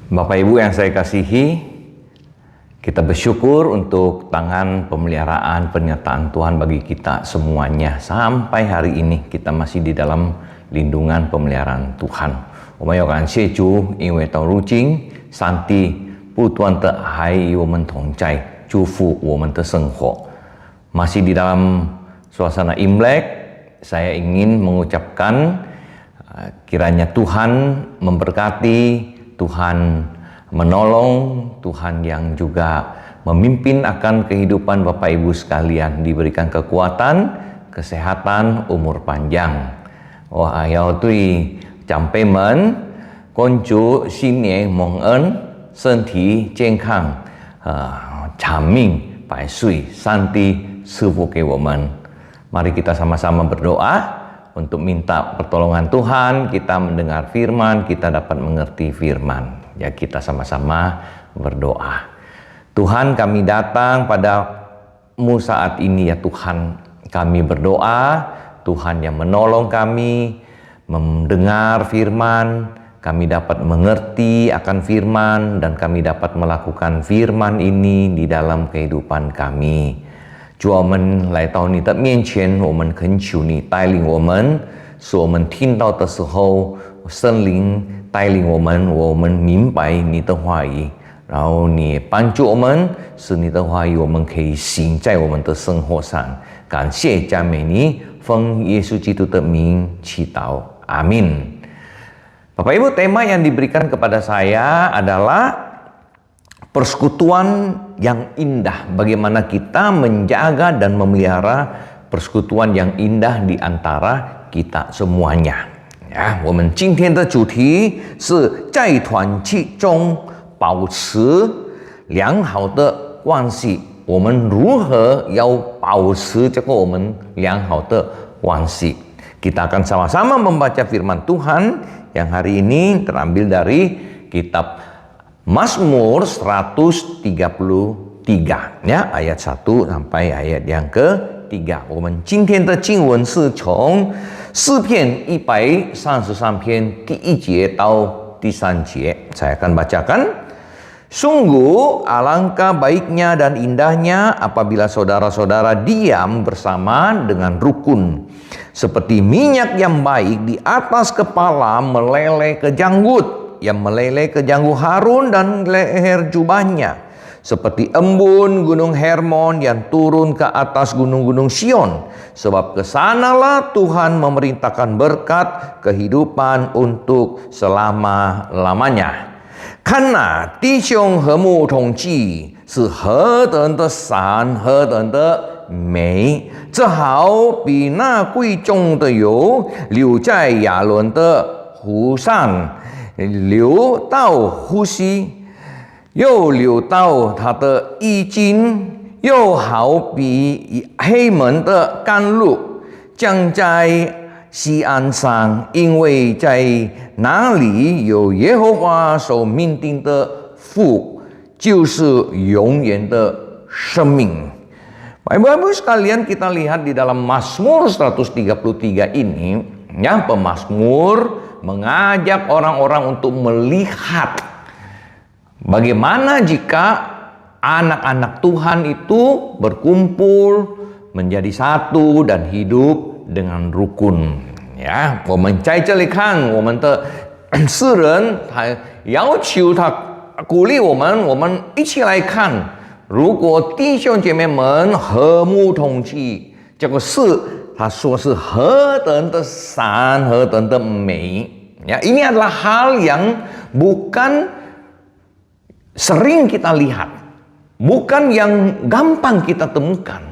Bapak Ibu yang saya kasihi, kita bersyukur untuk tangan pemeliharaan penyertaan Tuhan bagi kita semuanya. Sampai hari ini kita masih di dalam lindungan pemeliharaan Tuhan. 我们要感谢主，因为到如今，上帝不断的还与我们同在，祝福我们的生活。Masih di dalam suasana Imlek, saya ingin mengucapkan kiranya Tuhan memberkati, Tuhan menolong, Tuhan yang juga memimpin akan kehidupan Bapak Ibu sekalian, diberikan kekuatan, kesehatan, umur panjang. 我还要对长辈们恭祝新年蒙恩，身体健康，长命百岁，上帝赐福给我们。Mari kita sama-sama berdoa untuk minta pertolongan Tuhan, kita mendengar firman, kita dapat mengerti firman. Ya, kita sama-sama berdoa. Tuhan, kami datang padamu saat ini ya Tuhan. Kami berdoa, Tuhan yang menolong kami, mendengar firman, kami dapat mengerti akan firman, dan kami dapat melakukan firman ini di dalam kehidupan kami. 主啊，我们来到你的面前，我们恳求你带领我们，使我们听到的时候，圣灵带领我们明白你的话语，然后你帮助我们，使你的话语我们可以行在我们的生活上。感谢赞美你，奉耶稣基督的名祈祷，阿min。Bapak Ibu, tema yang diberikan kepada saya adalah persekutuan yang indah. Bagaimana kita menjaga dan memelihara persekutuan yang indah di antara kita semuanya. Ya, 我们今天的主题是在团契中保持良好的关系。我们如何要保持这个我们良好的关系？ Kita akan sama-sama membaca firman Tuhan yang hari ini terambil dari kitab Mazmur 133 ya, ayat 1 sampai ayat yang ke-3. 我们今天的经文是从诗篇133篇第1节到第3节. Saya akan bacakan. Sungguh alangkah baiknya dan indahnya apabila saudara-saudara diam bersama dengan rukun. Seperti minyak yang baik di atas kepala meleleh ke janggut, yang meleleh ke janggut Harun dan leher jubahnya. Seperti embun gunung Hermon yang turun ke atas gunung-gunung Sion. Sebab kesanalah Tuhan memerintahkan berkat kehidupan untuk selama-lamanya. 看哪，弟兄和睦同济，是何等的善，何等的美！这好比那贵重的油流在亚伦的湖上，流到呼吸，又流到他的衣襟，又好比黑门的甘露降在西安上，因为在那里有耶和华所命定的福，就是永远的生命。 Bapak-Ibu sekalian, kita lihat di dalam Mazmur 133 ini, ya, pemazmur mengajak orang-orang untuk melihat bagaimana jika anak-anak Tuhan itu berkumpul menjadi satu dan hidup dengan rukun. Ya, 我们在这里看我们的诗人，他要求他鼓励我们一起来看，如果弟兄姐妹们和睦同济，这个事他说是何等的善，何等的美。Ya, ini adalah hal yang bukan sering kita lihat, bukan yang gampang kita temukan.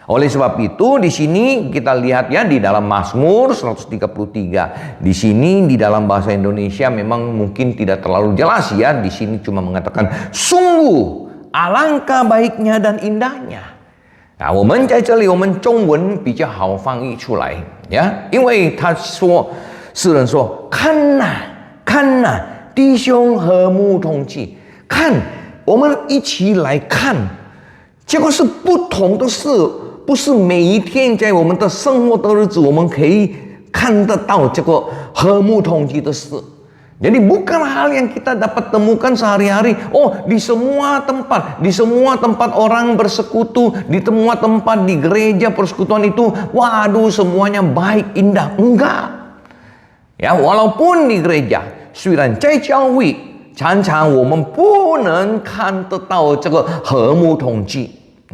Oleh sebab itu di sini kita lihat ya di dalam Mazmur 133. Di sini di dalam bahasa Indonesia memang mungkin tidak terlalu jelas ya. Di sini cuma mengatakan sungguh alangkah baiknya dan indahnya. 我们在这里我们中文比较好翻译出来呀，因为他说诗人说看哪看哪弟兄和睦同济，看我们一起来看，这个是不同的事。 不是每一天在我们的生活的日子，我们可以看得到这个和睦同济的事。Jadi bukan hal yang kita dapat temukan sehari-hari. Oh, di semua tempat orang bersekutu, di semua tempat di gereja persekutuan itu, waduh semuanya baik, indah. Enggak. Ya, walaupun di gereja, 虽然在教会常常我们不能看得到这个和睦统计。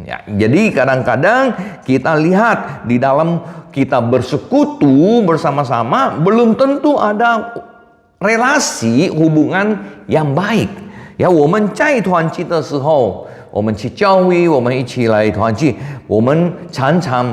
Ya, jadi kadang-kadang kita lihat di dalam kita bersekutu bersama-sama belum tentu ada relasi hubungan yang baik. Ya，我们在团契的时候，我们去教会，我们一起来团契，我们常常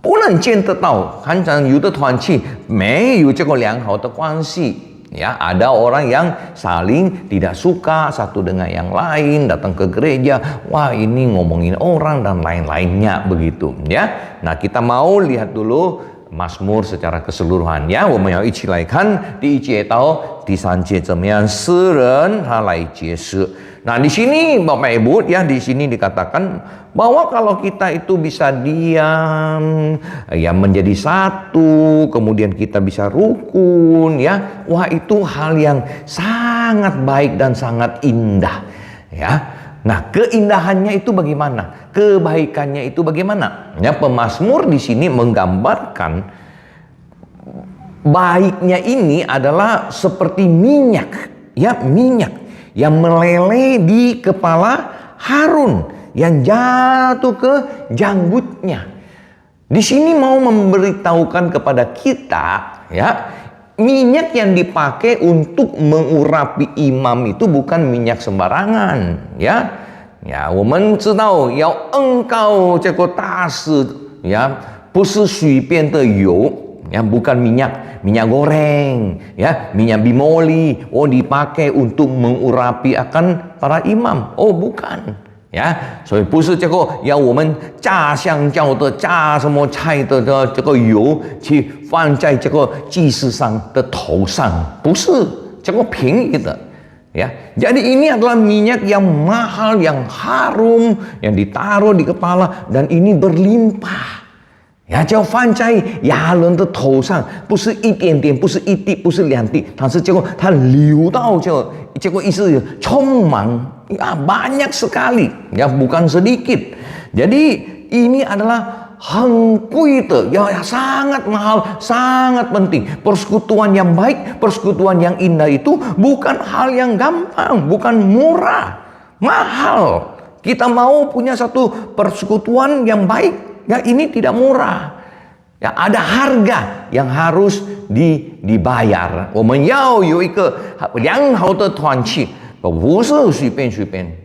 不能见得到，常常有的团契没有这个良好的关系。Ya, ada orang yang saling tidak suka satu dengan yang lain, datang ke gereja, wah ini ngomongin orang dan lain-lainnya begitu. Ya, nah kita mau lihat dulu Mazmur secara keseluruhan ya，我们要一起来看第一节到第三节怎么样诗人他来解释。Nah di sini Bapak Ibu ya di sini dikatakan bahwa kalau kita itu bisa diam ya menjadi satu, kemudian kita bisa rukun ya, wah itu hal yang sangat baik dan sangat indah ya. Nah, keindahannya itu bagaimana? Kebaikannya itu bagaimana? Ya, pemazmur di sini menggambarkan baiknya ini adalah seperti minyak, ya, minyak yang meleleh di kepala Harun yang jatuh ke janggutnya. Di sini mau memberitahukan kepada kita, ya, minyak yang dipakai untuk mengurapi imam itu bukan minyak sembarangan, ya. Ya, 我们知道要恩膏这个大事，ya， 不是随便的油， ya, bukan minyak goreng, ya, minyak bimoli, oh dipakai untuk mengurapi akan para imam, oh bukan. 呀，所以不是这个要我们炸香蕉的、炸什么菜的这个油去放在这个祭司上的头上，不是这个便宜的，ya. Jadi ini adalah minyak yang mahal, yang harum, yang ditaruh di kepala dan ini berlimpah. 呀，就放在亚伦的头上，不是一点点，不是一滴，不是两滴，它是结果它流到结果意思充满ya banyak sekali, ya bukan sedikit. Jadi ini adalah 很贵的, ya sangat mahal, sangat penting. Persekutuan yang baik, persekutuan yang indah itu bukan hal yang gampang, bukan murah, mahal. Kita mau punya satu persekutuan yang baik. Ya ini tidak murah, ya ada harga yang harus dibayar. 我们要有一个良好的团契，不是随便，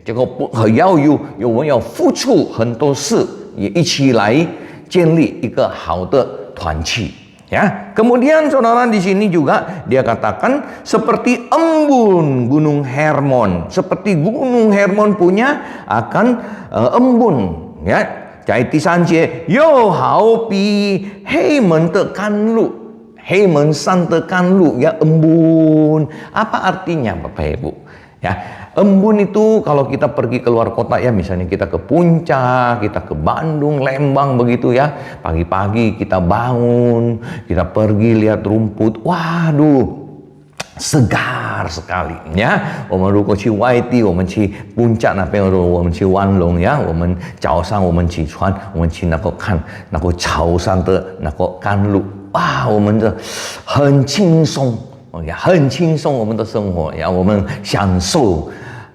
这个不要我们要付出很多事，也一起来建立一个好的团契. Ya, kemudian saudara di sini juga dia katakan seperti embun gunung Hermon, seperti gunung Hermon punya akan embun, ya. 在第三节又好比黑门的甘露，黑门山的甘露, ya embun. Apa artinya Bapak Ibu? Ya, embun itu kalau kita pergi keluar kota ya, misalnya kita ke Puncak, kita ke Bandung, Lembang begitu ya. Pagi-pagi kita bangun, kita pergi lihat rumput, waduh, segar sekali呀！我们如果去外地，我们去Puncak那边，我们去万隆呀，我们早上我们起床，我们去那个看那个潮上的那个甘露，哇，我们的很轻松呀，很轻松我们的生活呀，我们享受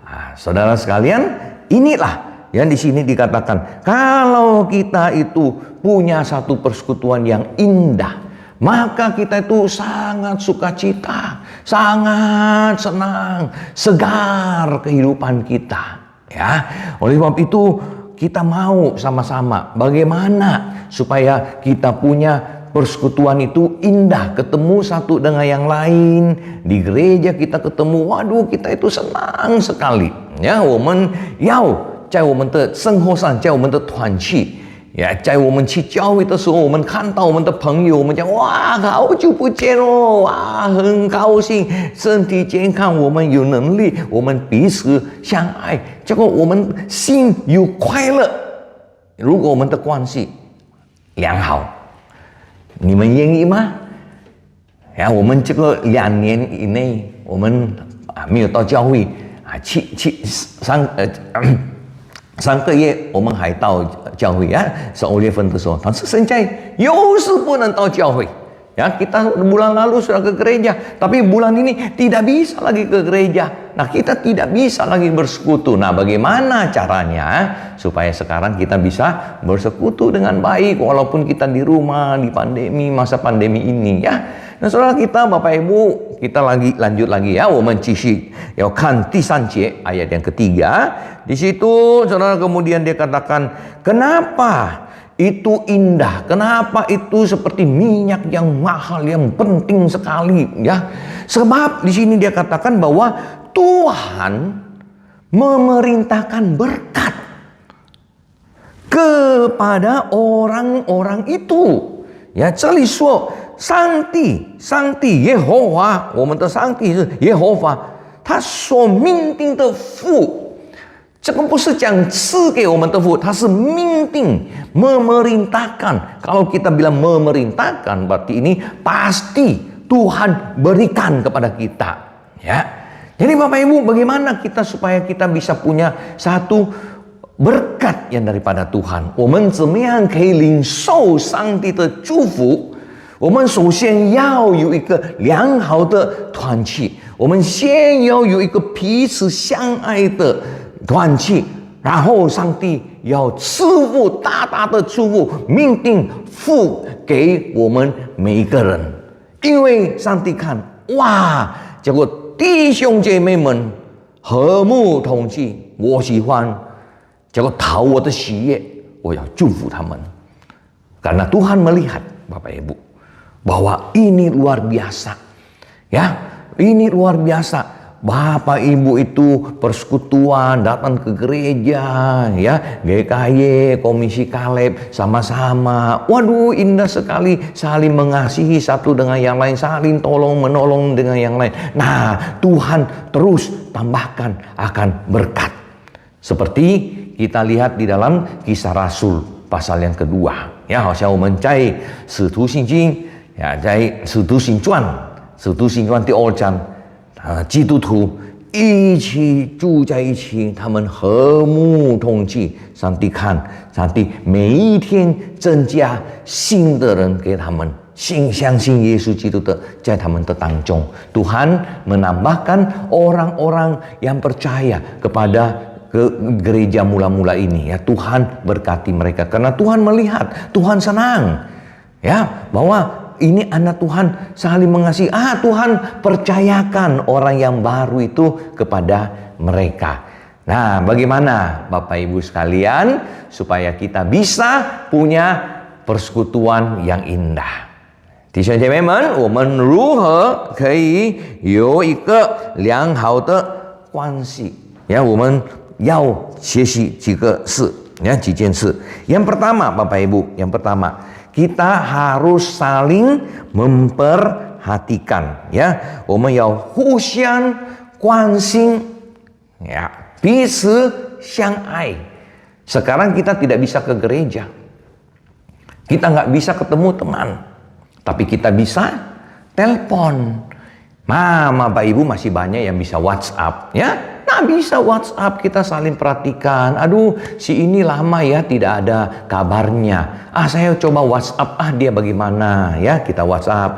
啊， saudara sekalian, inilah yang di sini dikatakan kalau kita itu punya satu persekutuan yang indah, maka kita itu sangat sukacita, sangat senang, segar kehidupan kita. Ya, oleh sebab itu kita mau sama-sama bagaimana supaya kita punya persekutuan itu indah, ketemu satu dengan yang lain. Di gereja kita ketemu, waduh kita itu senang sekali. Ya, 我们要在我们的生活上，在我们的团契。 呀，在我们去教会的时候，我们看到我们的朋友，我们讲哇，好久不见哦，哇，很高兴，身体健康，我们有能力，我们彼此相爱，结果我们心有快乐。如果我们的关系良好，你们愿意吗？呀，我们这个2年以内我们没有到教会3个月我们还到教会ya, 12月份的时候，但是现在又是不能到教会ya. Kita bulan lalu sudah ke gereja, tapi bulan ini tidak bisa lagi ke gereja. Nah, kita tidak bisa lagi bersekutu. Nah, bagaimana caranya supaya sekarang kita bisa bersekutu dengan baik walaupun kita di rumah di pandemi, masa pandemi ini ya. Nah, saudara kita, Bapak Ibu, kita lanjut lagi ya. 我们继续要看第3节 ayat yang ketiga. Di situ saudara kemudian dia katakan, kenapa itu indah, kenapa itu seperti minyak yang mahal, yang penting sekali ya. Sebab di sini dia katakan bahwa Tuhan memerintahkan berkat kepada orang-orang itu. Ya, 这里说上帝耶和华，我们的上帝是耶和华，他所命定的福，这个不是讲赐给我们的福，它是命定memerintahkan. Kalau kita bilang memerintahkan, berarti ini pasti Tuhan berikan kepada kita ya. Jadi Bapak Ibu, bagaimana kita supaya kita bisa punya satu berkat yang daripada Tuhan？ 我们怎么样可以领受上帝的祝福？我们首先要有一个良好的团契，我们先要有一个彼此相爱的团契，然后上帝要赐福大大的祝福，命定付给我们每一个人。因为上帝看，哇，结果弟兄姐妹们和睦同济，我喜欢，结果讨我的喜悦，我要祝福他们。Karena Tuhan melihat, Bapak Ibu, bahwa ini luar biasa. Ya, ini luar biasa. Bapak Ibu itu persekutuan, datang ke gereja, ya, GKY, Komisi Kaleb, sama-sama. Waduh, indah sekali, saling mengasihi satu dengan yang lain, saling tolong-menolong dengan yang lain. Nah, Tuhan terus tambahkan akan berkat. Seperti kita lihat di dalam Kisah Rasul pasal yang kedua. Ya, 好像我们在使徒信经 ya, 在使徒行传第2章，基督徒一起住在一起，他们和睦同济。上帝看，上帝每一天增加新的人给他们，相信耶稣基督的在他们的当中。Tuhan menambahkan orang-orang yang percaya kepada ke gereja mula-mula ini ya. Tuhan berkati mereka karena Tuhan melihat, Tuhan senang ya, bahwa ini anak Tuhan saling mengasihi. Tuhan percayakan orang yang baru itu kepada mereka. Nah, bagaimana Bapak Ibu sekalian supaya kita bisa punya persekutuan yang indah？ 弟兄姐妹们，我们如何可以有一个良好的关系？呀，我们要学习几个事，ya, 几件事。Yang pertama, Bapak Ibu, yang pertama, kita harus saling memperhatikan, ya. 我们要互相关心，ya, 彼此相爱。Sekarang kita tidak bisa ke gereja, kita nggak bisa ketemu teman, tapi kita bisa telepon. Bapak Ibu masih banyak yang bisa WhatsApp, ya. Nah, bisa WhatsApp, kita saling perhatikan. Aduh, si ini lama ya tidak ada kabarnya. Saya coba WhatsApp, dia bagaimana? Ya, kita WhatsApp.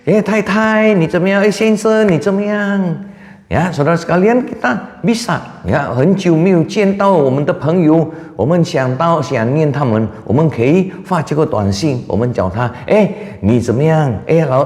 Tai, 你怎么样？先生，你怎么样？ Ya, saudara sekalian, kita bisa ya, 很久没有见到我们的朋友，我们想念他们，我们可以发这个短信，我们找他，你怎么样？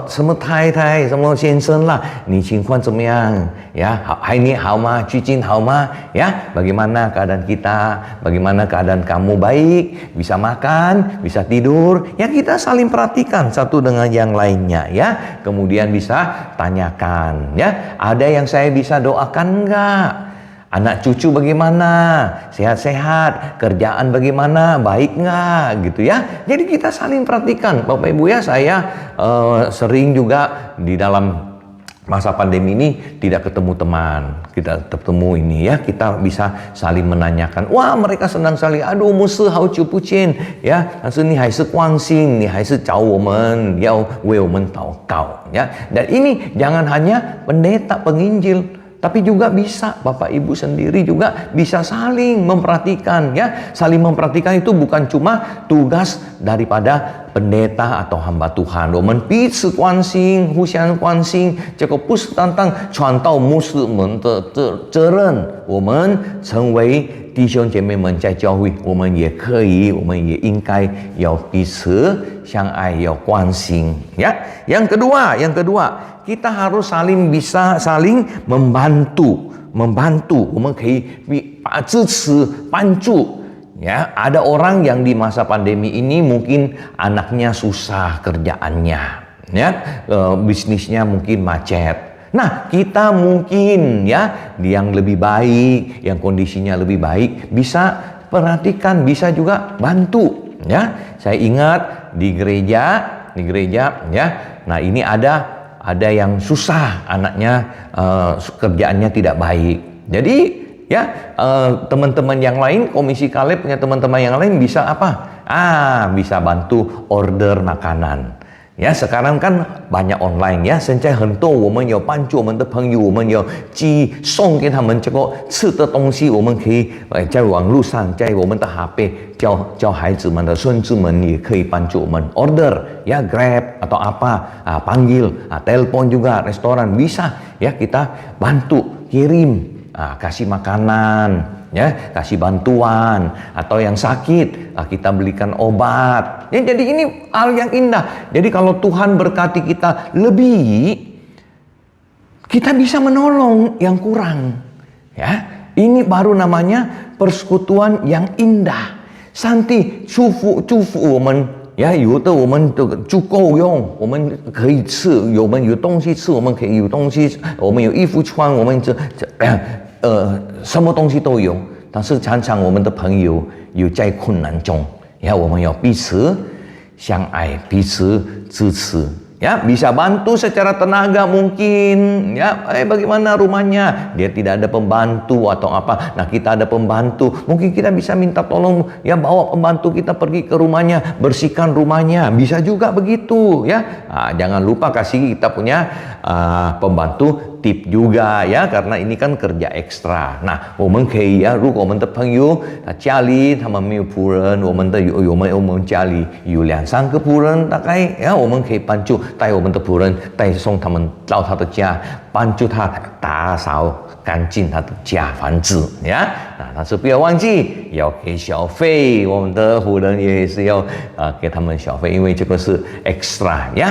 什么太太，什么先生啦，你情况怎么样？Ya, ni好吗？最近好吗？ Ya, bagaimana keadaan kita? Bagaimana keadaan kamu? Baik? Bisa makan? Bisa tidur? Ya, kita saling perhatikan satu dengan yang lainnya ya. Kemudian bisa tanyakan ya, ada yang saya bisa doakan enggak? Anak cucu bagaimana? Sehat-sehat? Kerjaan bagaimana? Baik enggak? Gitu ya. Jadi kita saling perhatikan. Bapak Ibu ya, saya sering juga di dalam masa pandemi ini tidak ketemu teman, kita ketemu ini ya, kita bisa saling menanyakan. Wah, mereka senang sekali. Aduh, 牧师好久不见呀，但是你还是关心，你还是找我们，要为我们祷告ya. Dan ini jangan hanya pendeta penginjil, tapi juga bisa Bapak Ibu sendiri juga bisa saling memperhatikan ya. Saling memperhatikan itu bukan cuma tugas daripada pendeta atau hamba Tuhan. 我们彼此关心，互相关心，这个不是单单传道牧师们的责任。我们成为弟兄姐妹们在教会，我们也可以，我们也应该要彼此相爱，要关心ya. Yang kedua, kita harus bisa saling membantu. 我们可以支持帮助。Ya, ada orang yang di masa pandemi ini mungkin anaknya susah kerjaannya, ya, bisnisnya mungkin macet. Nah, kita mungkin ya, yang lebih baik, yang kondisinya lebih baik, bisa perhatikan, bisa juga bantu. Ya, saya ingat di gereja, ya. Nah, ini ada yang susah anaknya, kerjaannya tidak baik. Jadi ya, teman-teman yang lain, Komisi Kaleb punya teman-teman yang lain bisa apa? Bisa bantu order makanan. Ya, sekarang kan banyak online ya，现在很多我们有帮助我们的朋友，我们有送给他们这个吃的东西，我们可以在网络上，在我们的 HP 教孩子们的孙子们也可以帮助我们 order ya, Grab atau apa, panggil, telepon juga restoran bisa ya, kita bantu kirim. Kasih makanan, ya, kasih bantuan, atau yang sakit, kita belikan obat. Ya, jadi ini hal yang indah. Jadi kalau Tuhan berkati kita lebih, kita bisa menolong yang kurang. Ya, ini baru namanya persekutuan yang indah. Santi, 祝福我们。呀，有的我们都足够用，我们可以吃，我们有东西吃，我们可以有东西，我们有衣服穿，我们什么东西都有。但是常常我们的朋友有在困难中，呀，我们要彼此相爱，彼此支持。Ya, bisa bantu secara tenaga mungkin. Ya, bagaimana rumahnya? Dia tidak ada pembantu atau apa. Nah, kita ada pembantu. Mungkin kita bisa minta tolong ya, bawa pembantu kita pergi ke rumahnya, bersihkan rumahnya. Bisa juga begitu ya. Jangan lupa kasih kita punya pembantu tip juga ya, karena ini kan kerja ekstra. Nah， 我们可以呀，如果我们的朋友家里他们没有仆人，我们家里有2-3个仆人，大概呀，我们可以帮助带我们的仆人带送他们到他的家，帮助他打扫干净他的家房子呀。但是不要忘记要给小费，我们的仆人也是要给他们小费，因为这个是 extra ya,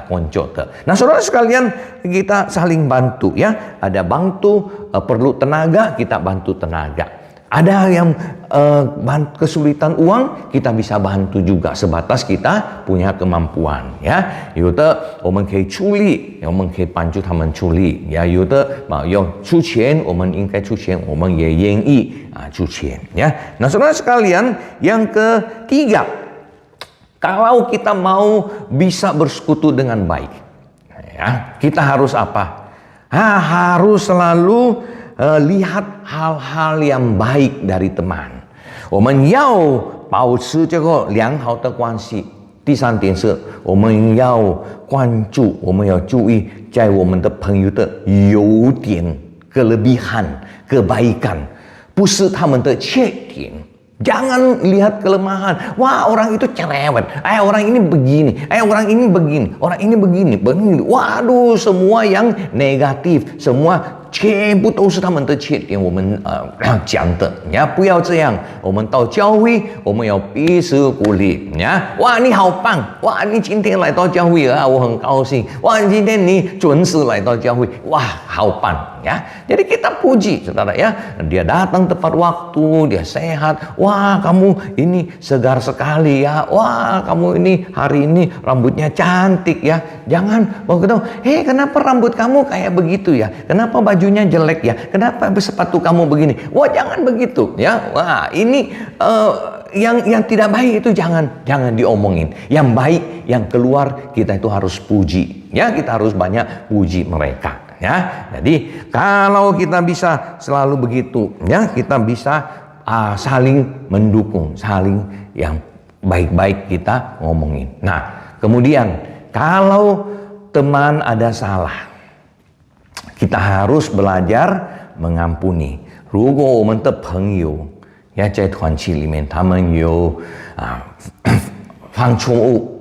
konco的。Nah, saudara sekalian, kita saling bantu ya. Ada bantu perlu tenaga, kita bantu tenaga. Ada yang kesulitan uang, kita bisa bantu juga sebatas kita punya kemampuan ya. 有的我们可以出力，我们可以帮助他们出力呀。有的要出钱，我们应该出钱，我们也愿意出钱ya. Nah, saudara sekalian, yang ketiga, kalau kita mau bisa bersekutu dengan baik, ya, kita harus apa? Harus selalu lihat hal-hal yang baik dari teman. 我们要保持这个良好的关系。第三点是，我们要关注，我们要注意，在我们的朋友的优点、kelebihan、kebaikan， 不是他们的缺点。Jangan lihat kelemahan. Wah, orang itu cerewet. Orang ini begini. Orang ini begini. Orang ini begini. Waduh, semua yang negatif, semua 全部都是他们的缺点，我们讲的呀，不要这样。我们到教会，我们要彼此鼓励呀。哇，你好棒！哇，你今天来到教会啊，我很高兴。哇，今天你准时来到教会，哇，好棒ya. Jadi kita puji, saudara ya. Dia datang tepat waktu, dia sehat. Wah, kamu ini segar sekali ya. Wah, kamu ini hari ini rambutnya cantik ya. Jangan begitu. Kenapa rambut kamu kayak begitu ya? Kenapa bajunya jelek ya? Kenapa sepatu kamu begini? Wah, jangan begitu ya. Wah, ini yang tidak baik itu jangan diomongin. Yang baik yang keluar kita itu harus puji. Ya, kita harus banyak puji mereka. Ya, jadi kalau kita bisa selalu begitu, ya, kita bisa saling mendukung, saling yang baik-baik kita ngomongin. Nah, kemudian kalau teman ada salah, kita harus belajar mengampuni. 如果我们的朋友呀在团契里面，他们有犯错误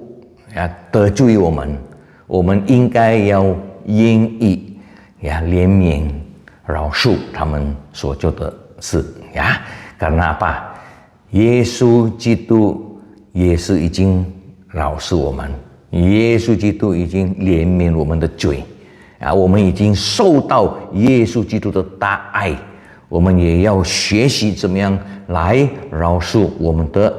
呀得罪我们，我们应该要愿意呀怜悯饶恕他们所做的事呀。Karena apa? Yesus基督也是已经饶恕我们，耶稣基督已经怜悯我们的罪啊，我们已经受到耶稣基督的大爱，我们也要学习怎么样来饶恕我们的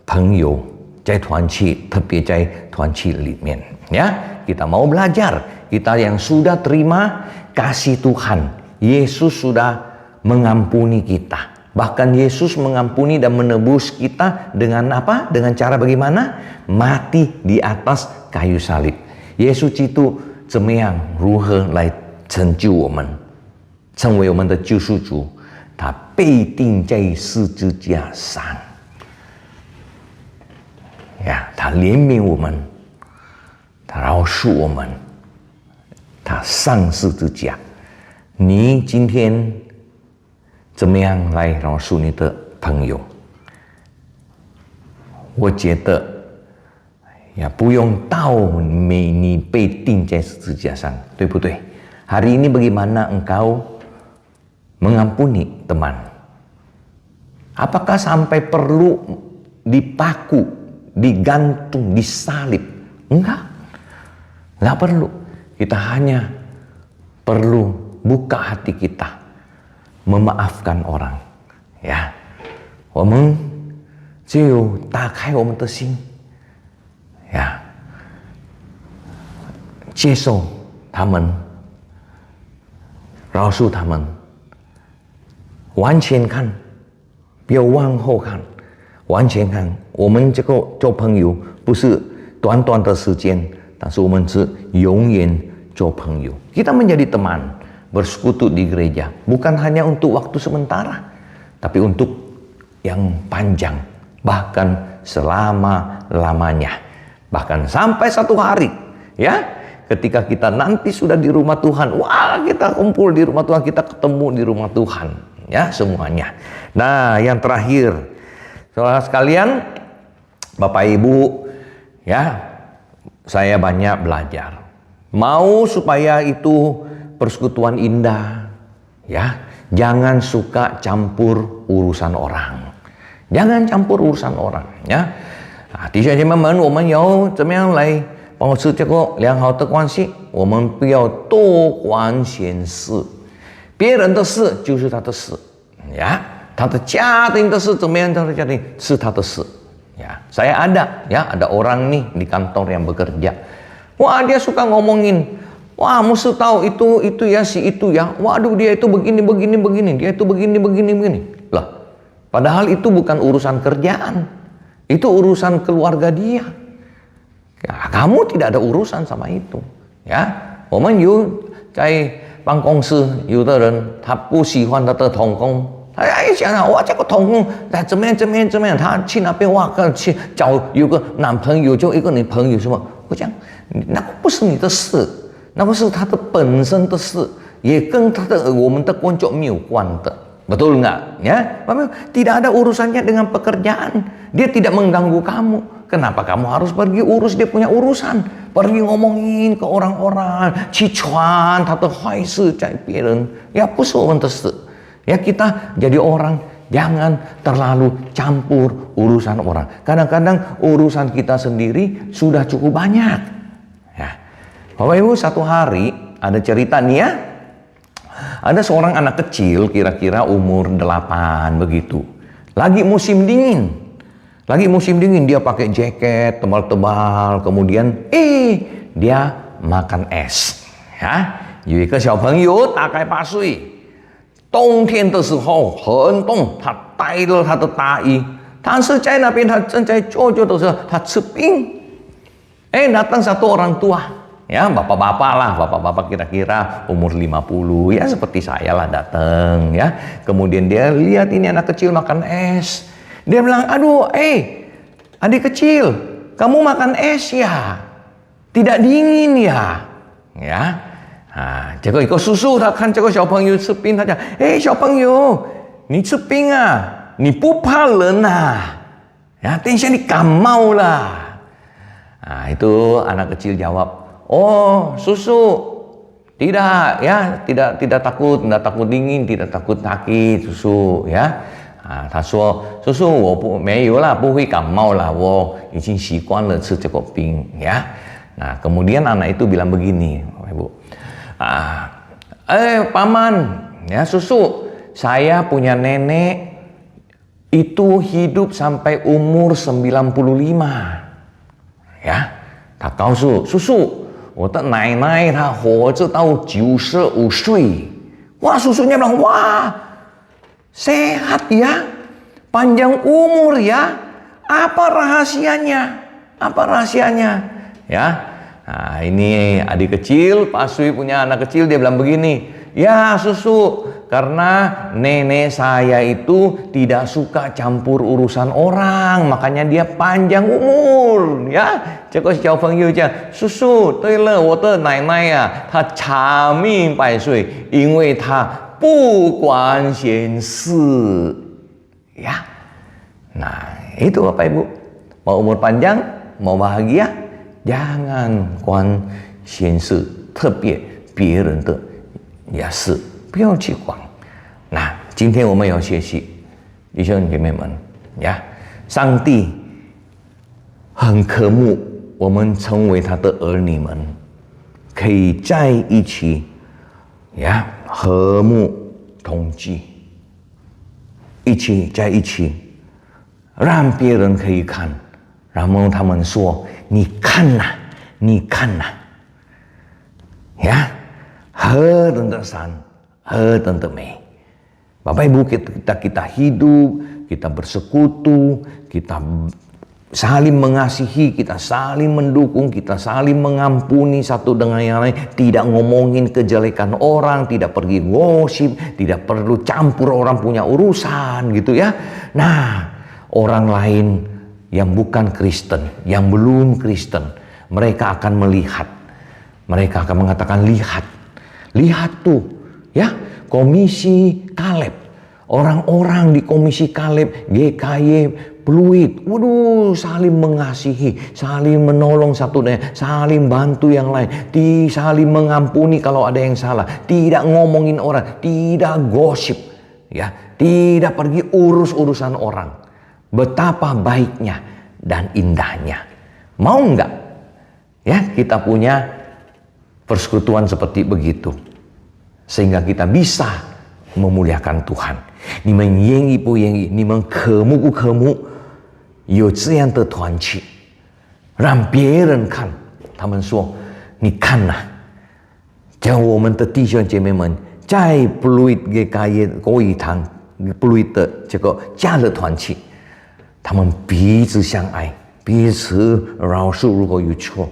朋友，在团契，特别在团契里面ya. Kita mau belajar, kita yang sudah terima kasih Tuhan, Yesus sudah mengampuni kita. Bahkan Yesus mengampuni dan menebus kita dengan apa? Dengan cara bagaimana? Mati di atas kayu salib. 耶稣基督怎么样如何来成就我们，成为我们的救赎主？他被钉在十字架上，呀，他怜悯我们，他饶恕我们，他上十字架。你今天怎么样来饶恕你的朋友？我觉得呀，不用到你被钉在十字架上，对不对？ Hari ini bagaimana engkau mengampuni teman? Apakah sampai perlu dipaku, digantung, disalib? Enggak perlu. Kita hanya perlu buka hati kita, memaafkan orang. Ya, 我们只有打开我们的心，呀，接受他们，饶恕他们，往前看，不要往后看，往前看。我们这个做朋友不是短短的时间，但是我们是永远做朋友。Kita menjadi teman, bersekutu di gereja, bukan hanya untuk waktu sementara, tapi untuk yang panjang, bahkan selama-lamanya, bahkan sampai satu hari, ya. Ketika kita nanti sudah di rumah Tuhan, wah, kita kumpul di rumah Tuhan, kita ketemu di rumah Tuhan, ya, semuanya. Nah, yang terakhir, saudara sekalian, Bapak Ibu, ya, saya banyak belajar. Mau supaya itu persekutuan indah, ya, jangan suka campur urusan orang. Jangan campur urusan orang, ya. 弟兄姐妹们，我们有怎么样来保持这个良好的关系？我们不要多管闲事，别人的事就是他的事，呀，他的家庭的事怎么样？他的家庭是他的事，ya. Saya ada orang nih di kantor yang bekerja, wah dia suka ngomongin, wah mesti tahu itu ya si itu ya, waduh dia itu begini, dia itu begini. Lah, padahal itu bukan urusan kerjaan, itu urusan keluarga dia. Ya, kamu tidak ada urusan sama itu, ya. 我们有在办公室，有的人他不喜欢他的同工，他想啊，哇，这个同工怎么样，他去那边哇，去找有个男朋友，就一个女朋友什么？我讲，那不是你的事，那个是他的本身的事，也跟我们的工作没有关的。 Betul nggak? Ya, tidak ada urusannya dengan pekerjaan. Dia tidak mengganggu kamu. Kenapa kamu harus pergi urus dia punya urusan? Pergi ngomongin ke orang-orang, 去传他的坏事在别人，ya 不是我们的事。Ya kita jadi orang jangan terlalu campur urusan orang. Kadang-kadang urusan kita sendiri sudah cukup banyak. Ya, Bapak Ibu, satu hari ada cerita nih ya. Ada seorang anak kecil, kira-kira umur 8 begitu. Lagi musim dingin, dia pakai jaket tebal-tebal, kemudian dia makan es. Ya, 有一个小朋友大概8岁，冬天的时候很冻，他带了他的大衣，但是在那边他正在坐着的时候，他吃冰。datang satu orang tua, Ya, bapak-bapak lah, bapak-bapak kira-kira umur 50, ya seperti saya lah datang ya. Kemudian dia lihat ini anak kecil makan es. Dia bilang, "Aduh, adik kecil, kamu makan es ya? Tidak dingin ya?" Ya. 结果一个叔叔他看这个小朋友吃冰，他讲：“小朋友，你吃冰啊？你不怕冷啊？Ya, 等一下你感冒lah." Itu anak kecil jawab, "Oh, susu, tidak ya, tidak takut dingin, tidak takut sakit susu ya." 他说：“叔叔，我没有啦，不会感冒啦，我已经习惯了吃这个冰ya." Nah, kemudian anak itu bilang begini, Bapak Ibu. Paman, ya susu, saya punya nenek itu hidup sampai umur 95. Ya, 他告诉叔叔，我的奶奶她活着到95岁。Wah, susunya bilang, wah, sehat ya, panjang umur ya. Apa rahasianya? Ya, nah ini adik kecil, Pak Sui punya anak kecil, dia bilang begini, "Ya susu, karena nenek saya itu tidak suka campur urusan orang, makanya dia panjang umur ya." 结果小朋友讲，叔叔，对了，我的奶奶啊，她长命百岁，因为她不管闲事ya. Nah, itu Bapak Ibu, mau umur panjang, mau bahagia, jangan 管闲事，特别别人的事，不要去管。那今天我们要学习，弟兄姐妹们呀，上帝很渴慕我们成为他的儿女们，可以在一起呀，和睦同居，一起在一起，让别人可以看，然后他们说：“你看呐，你看呐。” Ya, 何等的善，何等的美。Bapak Ibu, kita hidup, kita bersekutu, kita saling mengasihi, kita saling mendukung, kita saling mengampuni satu dengan yang lain, tidak ngomongin kejelekan orang, tidak pergi gosip, tidak perlu campur orang punya urusan gitu ya. Nah, orang lain yang bukan Kristen, yang belum Kristen, mereka akan melihat. Mereka akan mengatakan, lihat tuh ya, Komisi Kaleb, orang-orang di Komisi Kaleb, GKY, Pluit, waduh, saling mengasihi, saling menolong satu dan saling bantu yang lain, saling mengampuni kalau ada yang salah, tidak ngomongin orang, tidak gosip, ya, tidak pergi urus-urusan orang. Betapa baiknya dan indahnya. Mau nggak ya kita punya persekutuan seperti begitu, sehingga kita bisa memuliakan Tuhan. 你们愿意不愿意？你们渴慕不渴慕？有这样的团契，让别人看，他们说：“你看呐，叫我们的弟兄姐妹们在 Pluit GKY 国语堂 Pluit 的这个家的团契，他们彼此相爱，彼此饶恕，如果有错，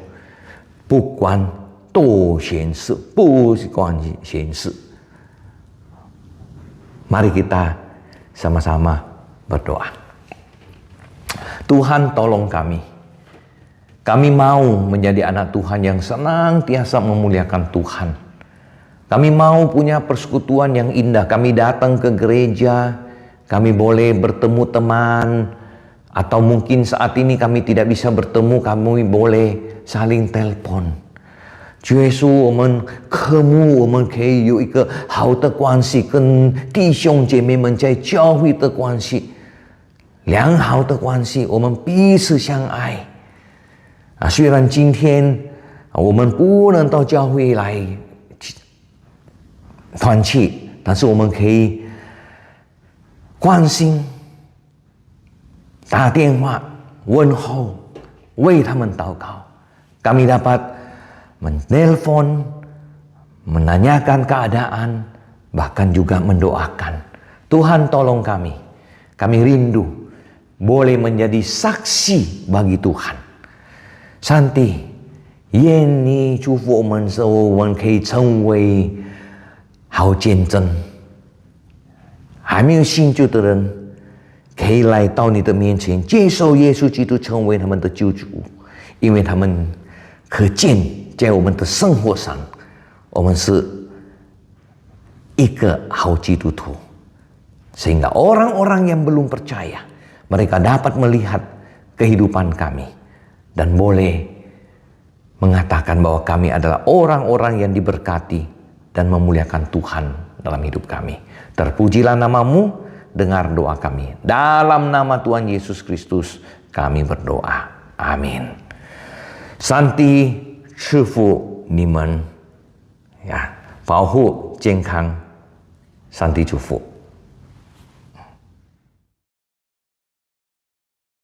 不管多闲事，不关闲事。” Mari kita sama-sama berdoa. Tuhan, tolong kami. Kami mau menjadi anak Tuhan yang senantiasa memuliakan Tuhan. Kami mau punya persekutuan yang indah. Kami datang ke gereja, kami boleh bertemu teman, atau mungkin saat ini kami tidak bisa bertemu, kami boleh saling telepon. 主耶稣，我们渴慕，我们可以有一个好的关系，跟弟兄姐妹们在教会的关系，良好的关系，我们彼此相爱。虽然今天我们不能到教会来团契，但是我们可以关心、打电话问候，为他们祷告。Kami dapat menelpon, menanyakan keadaan, bahkan juga mendoakan. Tuhan, tolong kami. Kami rindu boleh menjadi saksi bagi Tuhan. Santi 愿你祝福我们，使我们可以成为好见证。还没有信主的人，可以来到你的面前，接受耶稣基督成为他们的救主，因为他们可见在我们的生活上，我们是一个好基督徒。Sehingga orang-orang yang belum percaya, mereka dapat melihat kehidupan kami dan boleh mengatakan bahwa kami adalah orang-orang yang diberkati dan memuliakan Tuhan dalam hidup kami. Terpujilah namamu, dengar doa kami. Dalam nama Tuhan Yesus Kristus kami berdoa. Amin. 上帝赐福你们，保护健康，上帝祝福。